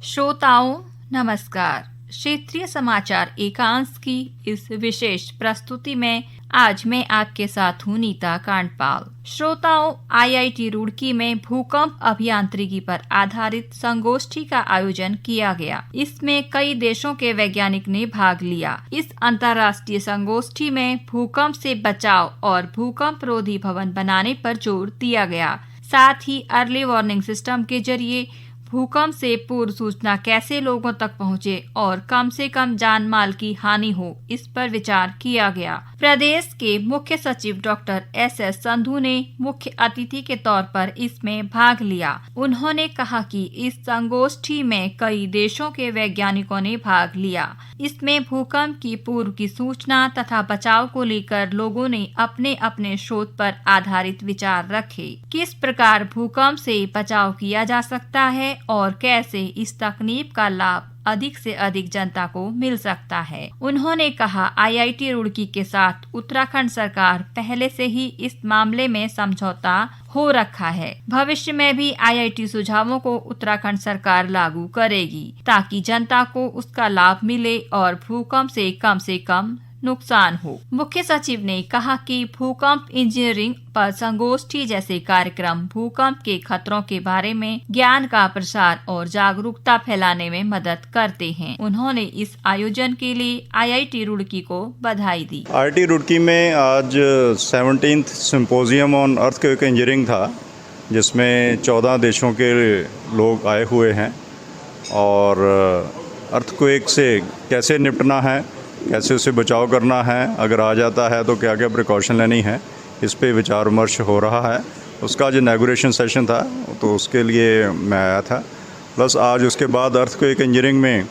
श्रोताओं नमस्कार। क्षेत्रीय समाचार एकांश की इस विशेष प्रस्तुति में आज मैं आपके साथ हूँ नीता कांडपाल। श्रोताओं, आईआईटी रुड़की में भूकंप अभियांत्रिकी पर आधारित संगोष्ठी का आयोजन किया गया। इसमें कई देशों के वैज्ञानिक ने भाग लिया। इस अंतर्राष्ट्रीय संगोष्ठी में भूकंप से बचाव और भूकंप रोधी भवन बनाने पर जोर दिया गया। साथ ही अर्ली वार्निंग सिस्टम के जरिए भूकंप से पूर्व सूचना कैसे लोगों तक पहुंचे और कम से कम जान माल की हानि हो, इस पर विचार किया गया। प्रदेश के मुख्य सचिव डॉक्टर एस संधू ने मुख्य अतिथि के तौर पर इसमें भाग लिया। उन्होंने कहा कि इस संगोष्ठी में कई देशों के वैज्ञानिकों ने भाग लिया। इसमें भूकंप की पूर्व की सूचना तथा बचाव को लेकर लोगों ने अपने अपने शोध पर आधारित विचार रखे। किस प्रकार भूकंप से बचाव किया जा सकता है और कैसे इस तकनीक का लाभ अधिक से अधिक जनता को मिल सकता है। उन्होंने कहा, आईआईटी रुड़की के साथ उत्तराखंड सरकार पहले से ही इस मामले में समझौता हो रखा है। भविष्य में भी आईआईटी सुझावों को उत्तराखंड सरकार लागू करेगी ताकि जनता को उसका लाभ मिले और भूकंप से कम नुकसान हो। मुख्य सचिव ने कहा कि भूकंप इंजीनियरिंग पर संगोष्ठी जैसे कार्यक्रम भूकंप के खतरों के बारे में ज्ञान का प्रसार और जागरूकता फैलाने में मदद करते हैं। उन्होंने इस आयोजन के लिए आईआईटी रुड़की को बधाई दी। आईआईटी रुड़की में आज 17th symposium on earthquake engineering था, जिसमें 14 देशों के लोग आए हुए हैं और अर्थक्वेक से कैसे निपटना है, कैसे उसे बचाव करना है, अगर आ जाता है तो क्या क्या प्रिकॉशन लेनी है, इस पे विचार विमर्श हो रहा है। उसका जो इनॉग्रेशन सेशन था तो उसके लिए मैं आया था। प्लस आज उसके बाद अर्थक्वेक इंजीनियरिंग में,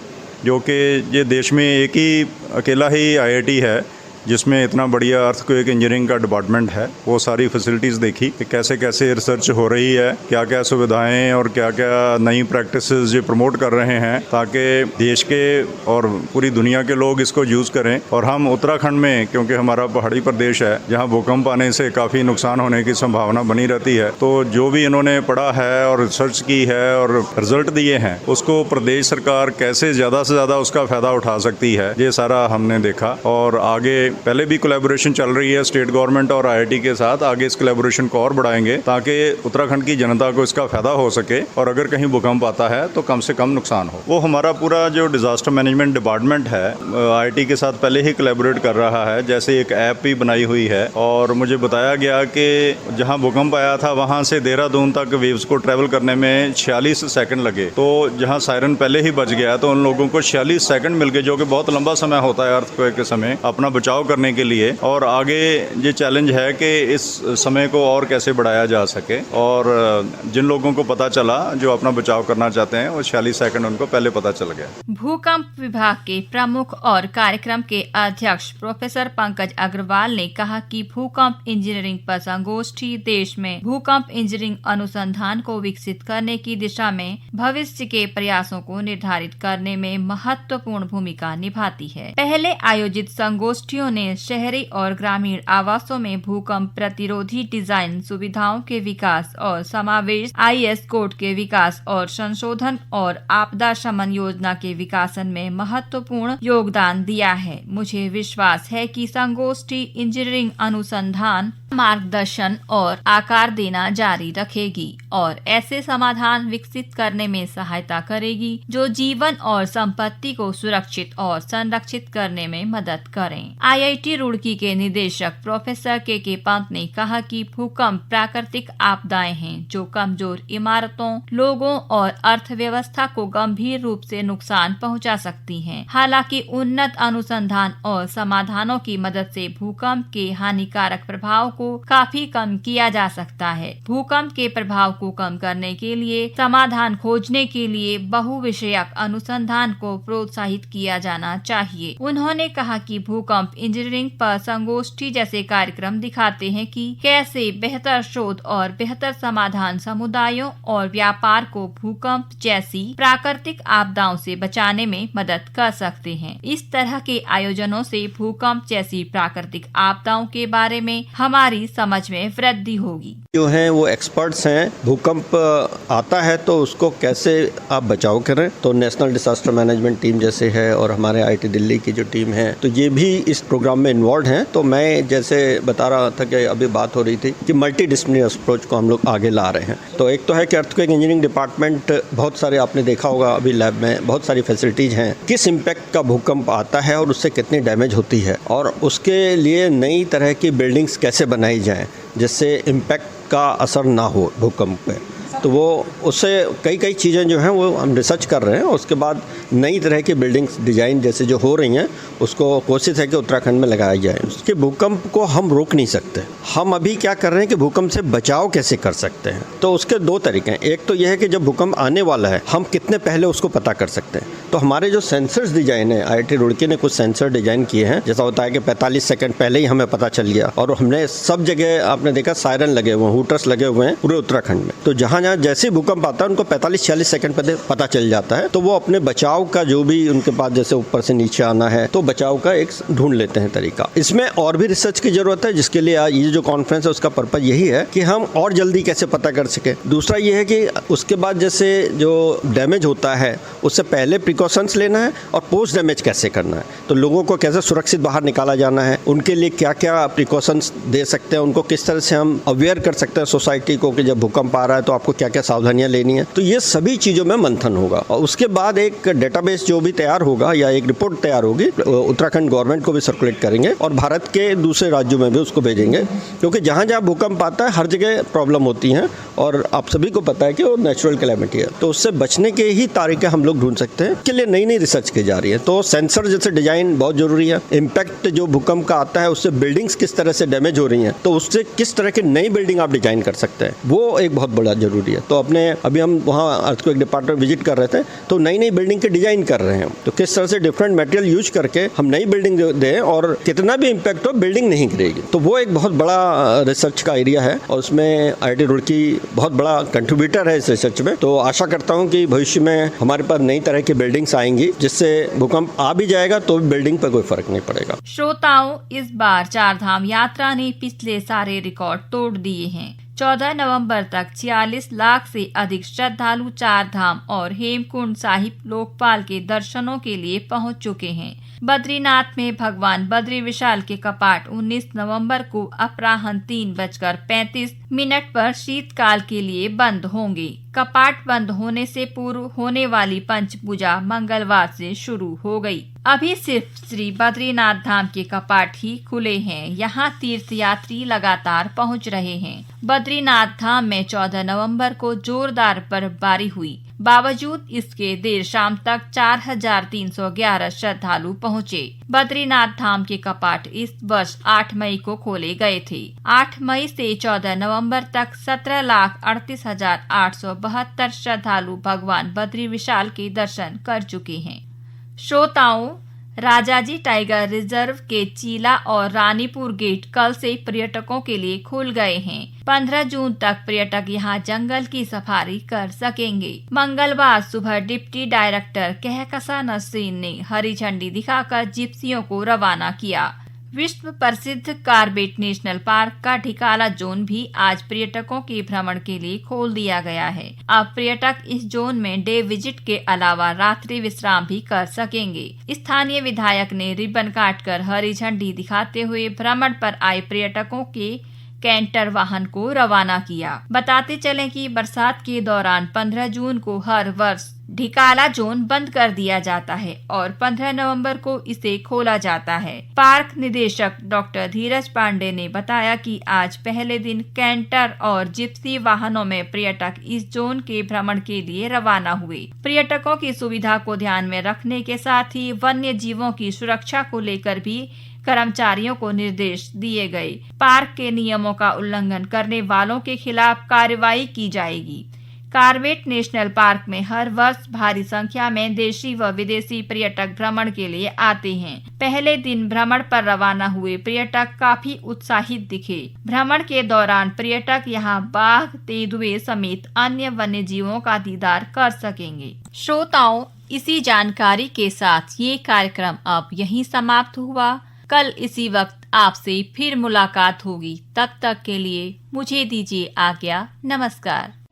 जो कि ये देश में एक ही अकेला ही आईआईटी है जिसमें इतना बढ़िया अर्थक्वेक इंजीनियरिंग का डिपार्टमेंट है, वो सारी फैसिलिटीज़ देखी कि कैसे कैसे रिसर्च हो रही है, क्या क्या सुविधाएं और क्या क्या नई प्रैक्टिसेस ये प्रमोट कर रहे हैं ताकि देश के और पूरी दुनिया के लोग इसको यूज़ करें। और हम उत्तराखंड में, क्योंकि हमारा पहाड़ी प्रदेश है जहाँ भूकंप आने से काफ़ी नुकसान होने की संभावना बनी रहती है, तो जो भी इन्होंने पढ़ा है और रिसर्च की है और रिजल्ट दिए हैं, उसको प्रदेश सरकार कैसे ज़्यादा से ज़्यादा उसका फ़ायदा उठा सकती है, ये सारा हमने देखा। और आगे पहले भी कोलैबोरेशन चल रही है स्टेट गवर्नमेंट और आईआईटी के साथ, आगे इस कोलैबोरेशन को और बढ़ाएंगे ताकि उत्तराखंड की जनता को इसका फायदा हो सके और अगर कहीं भूकंप आता है तो कम से कम नुकसान हो। वो हमारा पूरा जो डिजास्टर मैनेजमेंट डिपार्टमेंट है आईआईटी के साथ पहले ही कोलैबोरेट कर रहा है। जैसे एक ऐप भी बनाई हुई है और मुझे बताया गया कि जहाँ भूकंप आया था वहाँ से देहरादून तक वेव्स को ट्रेवल करने में 46 सेकंड लगे, तो जहाँ सायरन पहले ही बज गया तो उन लोगों को 46 सेकंड मिल गए, जो कि बहुत लंबा समय होता है अर्थक्वेक के समय अपना बचाव करने के लिए। और आगे ये चैलेंज है कि इस समय को और कैसे बढ़ाया जा सके और जिन लोगों को पता चला जो अपना बचाव करना चाहते हैं, वो 46 सेकंड उनको पहले पता चल गया। भूकंप विभाग के प्रमुख और कार्यक्रम के अध्यक्ष प्रोफेसर पंकज अग्रवाल ने कहा कि भूकंप इंजीनियरिंग पर संगोष्ठी देश में भूकंप इंजीनियरिंग अनुसंधान को विकसित करने की दिशा में भविष्य के प्रयासों को निर्धारित करने में महत्वपूर्ण भूमिका निभाती है। पहले आयोजित संगोष्ठियों ने शहरी और ग्रामीण आवासों में भूकंप प्रतिरोधी डिजाइन सुविधाओं के विकास और समावेश आईएस कोड के विकास और संशोधन और आपदा शमन योजना के विकासन में महत्वपूर्ण योगदान दिया है। मुझे विश्वास है कि संगोष्ठी इंजीनियरिंग अनुसंधान मार्गदर्शन और आकार देना जारी रखेगी और ऐसे समाधान विकसित करने में सहायता करेगी जो जीवन और संपत्ति को सुरक्षित और संरक्षित करने में मदद करें। आईआईटी रुड़की के निदेशक प्रोफेसर के पंत ने कहा कि भूकंप प्राकृतिक आपदाएं हैं जो कमजोर इमारतों, लोगों और अर्थव्यवस्था को गंभीर रूप से नुकसान पहुंचा सकती हैं। हालांकि उन्नत अनुसंधान और समाधानों की मदद से भूकंप के हानिकारक प्रभाव को काफी कम किया जा सकता है। भूकंप के प्रभाव को कम करने के लिए समाधान खोजने के लिए बहुविषयक अनुसंधान को प्रोत्साहित किया जाना चाहिए। उन्होंने कहा कि भूकंप इंजीनियरिंग पर संगोष्ठी जैसे कार्यक्रम दिखाते हैं कि कैसे बेहतर शोध और बेहतर समाधान समुदायों और व्यापार को भूकंप जैसी प्राकृतिक आपदाओं से बचाने में मदद कर सकते हैं। इस तरह के आयोजनों से भूकंप जैसी प्राकृतिक आपदाओं के बारे में हमारी समझ में वृद्धि होगी। जो हैं वो एक्सपर्ट्स हैं। भूकंप आता है तो उसको कैसे आप बचाव करें, तो नेशनल डिसास्टर मैनेजमेंट टीम जैसे है और हमारे आईआईटी दिल्ली की जो टीम है, तो ये भी इस प्रोग्राम में इन्वॉल्व हैं। तो मैं जैसे बता रहा था कि अभी बात हो रही थी कि मल्टी डिसिप्लिनरी अप्रोच को हम लोग आगे ला रहे हैं। तो एक तो है कि अर्थक्वेक इंजीनियरिंग डिपार्टमेंट, बहुत सारे आपने देखा होगा अभी लैब में बहुत सारी फैसिलिटीज़ हैं, किस इम्पैक्ट का भूकंप आता है और उससे कितनी डैमेज होती है, और उसके लिए नई तरह की बिल्डिंग्स कैसे बनाई जाएँ जिससे इम्पैक्ट का असर ना हो भूकंप पे। तो वो उससे कई चीज़ें जो हैं वो हम रिसर्च कर रहे हैं। उसके बाद नई तरह की बिल्डिंग्स डिज़ाइन जैसे जो हो रही हैं उसको कोशिश है कि उत्तराखंड में लगाया जाए। उसके भूकंप को हम रोक नहीं सकते, हम अभी क्या कर रहे हैं कि भूकंप से बचाव कैसे कर सकते हैं। तो उसके दो तरीके हैं। एक तो यह है कि जब भूकंप आने वाला है हम कितने पहले उसको पता कर सकते हैं। तो हमारे जो सेंसर्स डिजाइन है, आईआईटी रुड़की ने कुछ सेंसर डिजाइन किए हैं। जैसा होता है कि 45 सेकंड पहले ही हमें पता चल गया, और हमने सब जगह आपने देखा सायरन लगे हुए हैं, हूटर्स लगे हुए हैं पूरे उत्तराखंड में। तो जहाँ जहाँ जैसे भूकंप आता है उनको 45-46 सेकंड पहले पता चल जाता है। तो वो अपने बचाव का जो भी उनके पास जैसे ऊपर से नीचे आना है तो बचाव का एक ढूंढ लेते हैं तरीका। इसमें और भी रिसर्च की जरूरत है, जिसके लिए ये जो कॉन्फ्रेंस है उसका पर्पज यही है कि हम और जल्दी कैसे पता कर सके। दूसरा ये है कि उसके बाद जैसे जो डैमेज होता है उससे पहले प्रिकॉशंस लेना है और पोस्ट डैमेज कैसे करना है। तो लोगों को कैसे सुरक्षित बाहर निकाला जाना है, उनके लिए क्या क्या प्रिकॉशंस दे सकते हैं, उनको किस तरह से हम अवेयर कर सकते हैं सोसाइटी को कि जब भूकंप आ रहा है तो आपको क्या क्या सावधानियां लेनी है। तो ये सभी चीज़ों में मंथन होगा, और उसके बाद एक डेटाबेस जो भी तैयार होगा या एक रिपोर्ट तैयार होगी, उत्तराखंड गवर्नमेंट को भी सर्कुलेट करेंगे और भारत के दूसरे राज्यों में भी उसको भेजेंगे। क्योंकि जहाँ जहाँ भूकंप आता है हर जगह प्रॉब्लम होती हैं, और आप सभी को पता है कि वो नेचुरल कैलेमिटी है। तो उससे बचने के ही तरीके हम लोग ढूंढ सकते हैं। के लिए नई नई रिसर्च की जा रही है। तो सेंसर जैसे डिजाइन बहुत जरूरी है। इम्पैक्ट जो भूकंप का आता है उससे बिल्डिंग्स किस तरह से डैमेज हो रही हैं, तो उससे किस तरह की नई बिल्डिंग आप डिजाइन कर सकते हैं, वो एक बहुत बड़ा जरूरी है। तो अपने अभी हम वहाँ अर्थक्वेक डिपार्टमेंट विजिट कर रहे थे, तो नई नई बिल्डिंग के डिजाइन कर रहे हैं। तो किस तरह से डिफरेंट मटेरियल यूज करके हम नई बिल्डिंग दें और कितना भी इम्पैक्ट हो बिल्डिंग नहीं गिरेगी। तो वो एक बहुत बड़ा रिसर्च का एरिया है, और उसमें आईआईटी रुड़की बहुत बड़ा कंट्रीब्यूटर है इस रिसर्च में। तो आशा करता हूँ कि भविष्य में हमारे पास नई तरह की बिल्डिंग्स आएंगी, जिससे भूकंप आ भी जाएगा तो बिल्डिंग पर कोई फर्क नहीं पड़ेगा। श्रोताओं, इस बार चारधाम यात्रा ने पिछले सारे रिकॉर्ड तोड़ दिए हैं। 14 नवंबर तक 46 लाख से अधिक श्रद्धालु चारधाम और हेमकुंड साहिब लोकपाल के दर्शनों के लिए पहुंच चुके हैं। बद्रीनाथ में भगवान बद्री विशाल के कपाट 19 नवंबर को अपराह्न 3:35 पर शीतकाल के लिए बंद होंगे। कपाट बंद होने से पूर्व होने वाली पंच पूजा मंगलवार से शुरू हो गई। अभी सिर्फ श्री बद्रीनाथ धाम के कपाट ही खुले हैं। यहाँ तीर्थयात्री लगातार पहुँच रहे हैं। बद्रीनाथ धाम में 14 नवंबर को जोरदार बर्फबारी हुई। बावजूद इसके देर शाम तक 4311 श्रद्धालु पहुँचे। बद्रीनाथ धाम के कपाट इस वर्ष 8 मई को खोले गए थे। 8 मई से 14 नवंबर तक 17,38,872 श्रद्धालु भगवान बद्री विशाल के दर्शन कर चुके हैं। श्रोताओं, राजाजी टाइगर रिजर्व के चीला और रानीपुर गेट कल से पर्यटकों के लिए खुल गए हैं। 15 जून तक पर्यटक यहां जंगल की सफारी कर सकेंगे। मंगलवार सुबह डिप्टी डायरेक्टर कहकसा नसरीन ने हरी झंडी दिखाकर जिप्सियों को रवाना किया। विश्व प्रसिद्ध कार्बेट नेशनल पार्क का ढिकाला जोन भी आज पर्यटकों के भ्रमण के लिए खोल दिया गया है। अब पर्यटक इस जोन में डे विजिट के अलावा रात्रि विश्राम भी कर सकेंगे। स्थानीय विधायक ने रिबन काटकर हरी झंडी दिखाते हुए भ्रमण पर आए पर्यटकों के कैंटर वाहन को रवाना किया। बताते चलें कि बरसात के दौरान 15 जून को हर वर्ष ढिकाला जोन बंद कर दिया जाता है और 15 नवंबर को इसे खोला जाता है। पार्क निदेशक डॉक्टर धीरज पांडे ने बताया कि आज पहले दिन कैंटर और जिप्सी वाहनों में पर्यटक इस जोन के भ्रमण के लिए रवाना हुए। पर्यटकों की सुविधा को ध्यान में रखने के साथ ही वन्य जीवों की सुरक्षा को लेकर भी कर्मचारियों को निर्देश दिए गए। पार्क के नियमों का उल्लंघन करने वालों के खिलाफ कार्रवाई की जाएगी। कार्बेट नेशनल पार्क में हर वर्ष भारी संख्या में देशी व विदेशी पर्यटक भ्रमण के लिए आते हैं। पहले दिन भ्रमण पर रवाना हुए पर्यटक काफी उत्साहित दिखे। भ्रमण के दौरान पर्यटक यहां बाघ, तेंदुए समेत अन्य वन्य जीवों का दीदार कर सकेंगे। श्रोताओं, इसी जानकारी के साथ ये कार्यक्रम अब यहीं समाप्त हुआ। कल इसी वक्त आपसे फिर मुलाकात होगी। तब तक के लिए मुझे दीजिए आज्ञा। नमस्कार।